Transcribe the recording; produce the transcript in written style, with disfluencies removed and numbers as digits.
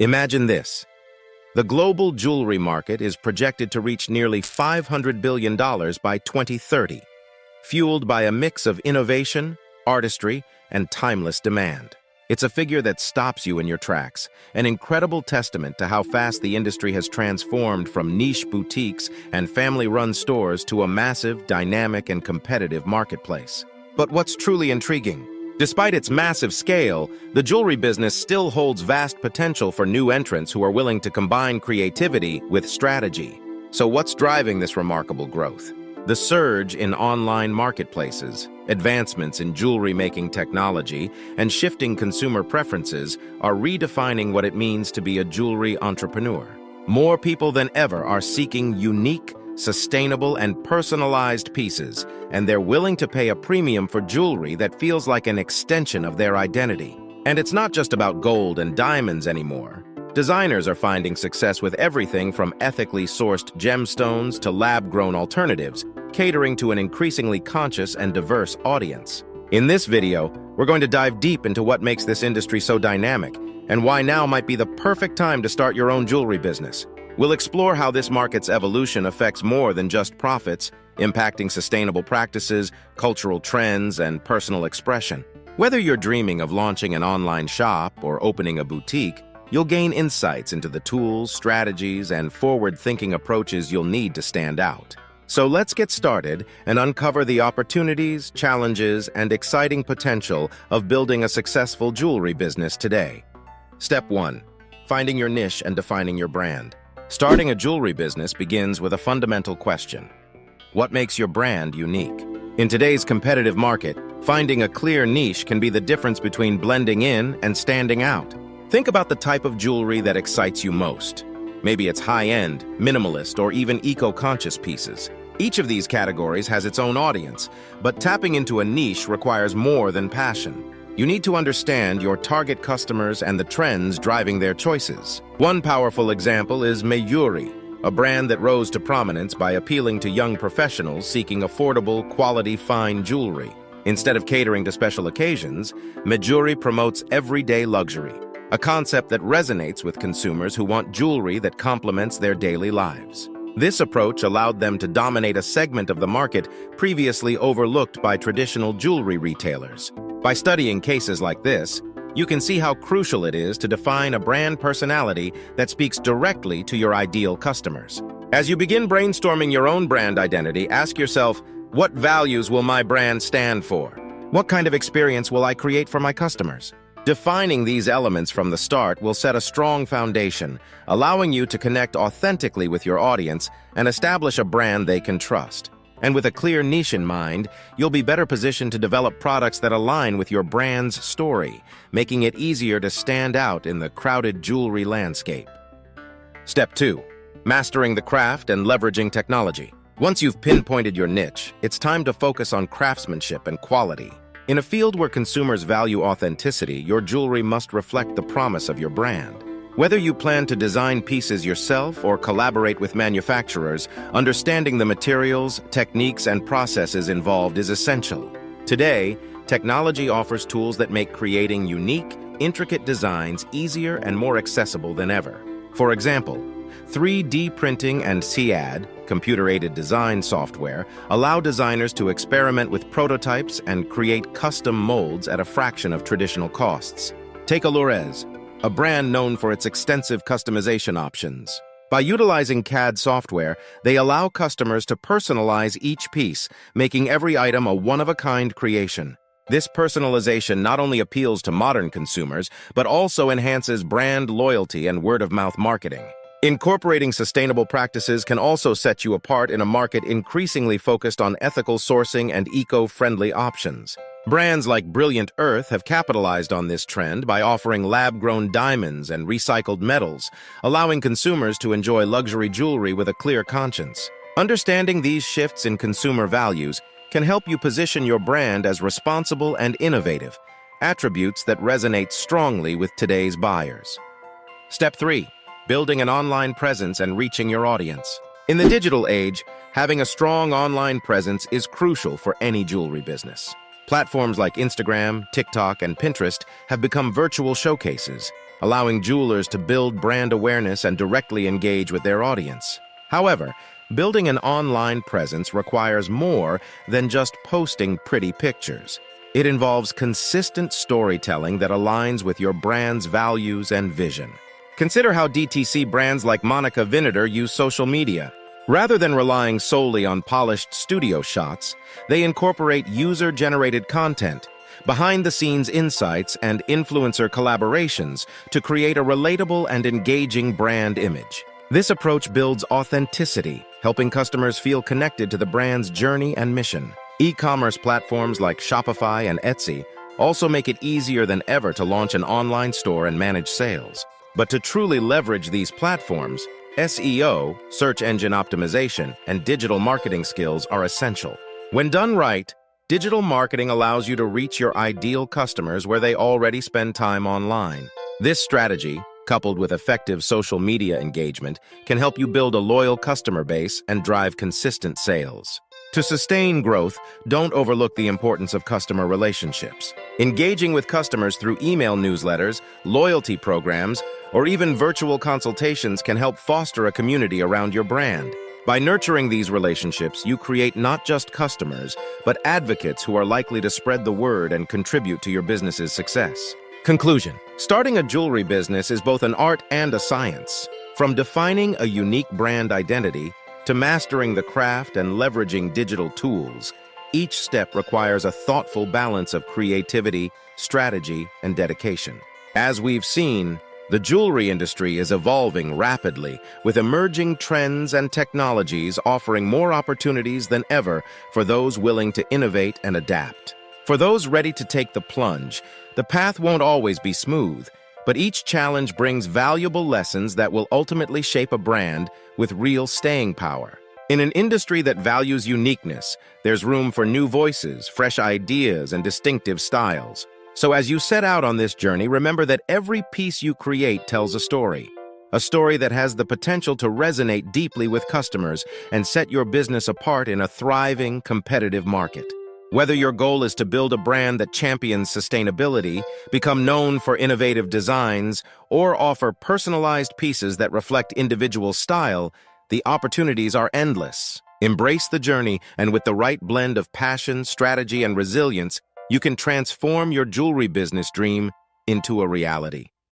Imagine this. The global jewelry market is projected to reach nearly $500 billion by 2030, fueled by a mix of innovation, artistry, and timeless demand. It's a figure that stops you in your tracks, an incredible testament to how fast the industry has transformed from niche boutiques and family-run stores to a massive, dynamic, and competitive marketplace. But what's truly intriguing? Despite its massive scale, the jewelry business still holds vast potential for new entrants who are willing to combine creativity with strategy. So what's driving this remarkable growth? The surge in online marketplaces, advancements in jewelry-making technology, and shifting consumer preferences are redefining what it means to be a jewelry entrepreneur. More people than ever are seeking unique, sustainable, and personalized pieces, and they're willing to pay a premium for jewelry that feels like an extension of their identity. And it's not just about gold and diamonds anymore. Designers are finding success with everything from ethically sourced gemstones to lab-grown alternatives, catering to an increasingly conscious and diverse audience. In this video, we're going to dive deep into what makes this industry so dynamic and why now might be the perfect time to start your own jewelry business. We'll explore how this market's evolution affects more than just profits, impacting sustainable practices, cultural trends, and personal expression. Whether you're dreaming of launching an online shop or opening a boutique, you'll gain insights into the tools, strategies, and forward-thinking approaches you'll need to stand out. So let's get started and uncover the opportunities, challenges, and exciting potential of building a successful jewelry business today. Step 1. Finding your niche and defining your brand. Starting a jewelry business begins with a fundamental question. What makes your brand unique? In today's competitive market, finding a clear niche can be the difference between blending in and standing out. Think about the type of jewelry that excites you most. Maybe it's high-end, minimalist, or even eco-conscious pieces. Each of these categories has its own audience, but tapping into a niche requires more than passion. You need to understand your target customers and the trends driving their choices. One powerful example is Mayuri, a brand that rose to prominence by appealing to young professionals seeking affordable, quality, fine jewelry. Instead of catering to special occasions, Mayuri promotes everyday luxury, a concept that resonates with consumers who want jewelry that complements their daily lives. This approach allowed them to dominate a segment of the market previously overlooked by traditional jewelry retailers. By studying cases like this, you can see how crucial it is to define a brand personality that speaks directly to your ideal customers. As you begin brainstorming your own brand identity, ask yourself, what values will my brand stand for? What kind of experience will I create for my customers? Defining these elements from the start will set a strong foundation, allowing you to connect authentically with your audience and establish a brand they can trust. And with a clear niche in mind, you'll be better positioned to develop products that align with your brand's story, making it easier to stand out in the crowded jewelry landscape. Step 2. Mastering the craft and leveraging technology. Once you've pinpointed your niche, it's time to focus on craftsmanship and quality. In a field where consumers value authenticity, your jewelry must reflect the promise of your brand. Whether you plan to design pieces yourself or collaborate with manufacturers, understanding the materials, techniques, and processes involved is essential. Today, technology offers tools that make creating unique, intricate designs easier and more accessible than ever. For example, 3D printing and CAD, computer-aided design software, allow designers to experiment with prototypes and create custom molds at a fraction of traditional costs. Take Alurez, a brand known for its extensive customization options. By utilizing CAD software, they allow customers to personalize each piece, making every item a one-of-a-kind creation. This personalization not only appeals to modern consumers, but also enhances brand loyalty and word-of-mouth marketing. Incorporating sustainable practices can also set you apart in a market increasingly focused on ethical sourcing and eco-friendly options. Brands like Brilliant Earth have capitalized on this trend by offering lab-grown diamonds and recycled metals, allowing consumers to enjoy luxury jewelry with a clear conscience. Understanding these shifts in consumer values can help you position your brand as responsible and innovative, attributes that resonate strongly with today's buyers. Step 3. Building an online presence and reaching your audience. In the digital age, having a strong online presence is crucial for any jewelry business. Platforms like Instagram, TikTok, and Pinterest have become virtual showcases, allowing jewelers to build brand awareness and directly engage with their audience. However, building an online presence requires more than just posting pretty pictures. It involves consistent storytelling that aligns with your brand's values and vision. Consider how DTC brands like Monica Vinader use social media. Rather than relying solely on polished studio shots, they incorporate user-generated content, behind-the-scenes insights, and influencer collaborations to create a relatable and engaging brand image. This approach builds authenticity, helping customers feel connected to the brand's journey and mission. E-commerce platforms like Shopify and Etsy also make it easier than ever to launch an online store and manage sales. But to truly leverage these platforms, SEO, search engine optimization, and digital marketing skills are essential. When done right, digital marketing allows you to reach your ideal customers where they already spend time online. This strategy, coupled with effective social media engagement, can help you build a loyal customer base and drive consistent sales. To sustain growth, don't overlook the importance of customer relationships. Engaging with customers through email newsletters, loyalty programs, or even virtual consultations can help foster a community around your brand. By nurturing these relationships, you create not just customers, but advocates who are likely to spread the word and contribute to your business's success. Conclusion: starting a jewelry business is both an art and a science. From defining a unique brand identity to mastering the craft and leveraging digital tools, each step requires a thoughtful balance of creativity, strategy, and dedication. As we've seen, the jewelry industry is evolving rapidly, with emerging trends and technologies offering more opportunities than ever for those willing to innovate and adapt. For those ready to take the plunge, the path won't always be smooth, but each challenge brings valuable lessons that will ultimately shape a brand with real staying power. In an industry that values uniqueness, there's room for new voices, fresh ideas, and distinctive styles. So as you set out on this journey, remember that every piece you create tells a story that has the potential to resonate deeply with customers and set your business apart in a thriving, competitive market. Whether your goal is to build a brand that champions sustainability, become known for innovative designs, or offer personalized pieces that reflect individual style, the opportunities are endless. Embrace the journey, and with the right blend of passion, strategy, and resilience, you can transform your jewelry business dream into a reality.